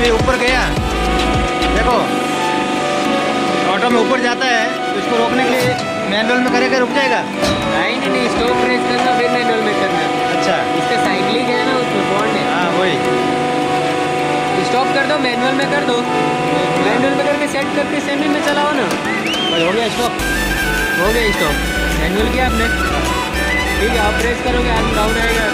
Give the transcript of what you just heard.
अभी ऊपर गया, देखो ऑटो में ऊपर जाता है तो इसको रोकने के लिए मैनुअल में करेगा, रुक जाएगा। नहीं, स्टॉप प्रेस करना फिर मैनुअल में करना। अच्छा, इसका साइकिलिंग है ना, उसमें बॉन्ड है। हाँ वही। स्टॉप कर दो, मैनुअल में कर दो, मैनुअल में करके सेट करके सेमी में चलाओ ना। भाई हो गया स्टॉप। हो गया स्टॉप, मैनुअल किया आपने। ठीक है, आप प्रेस करोगे आर्म डाउन आएगा।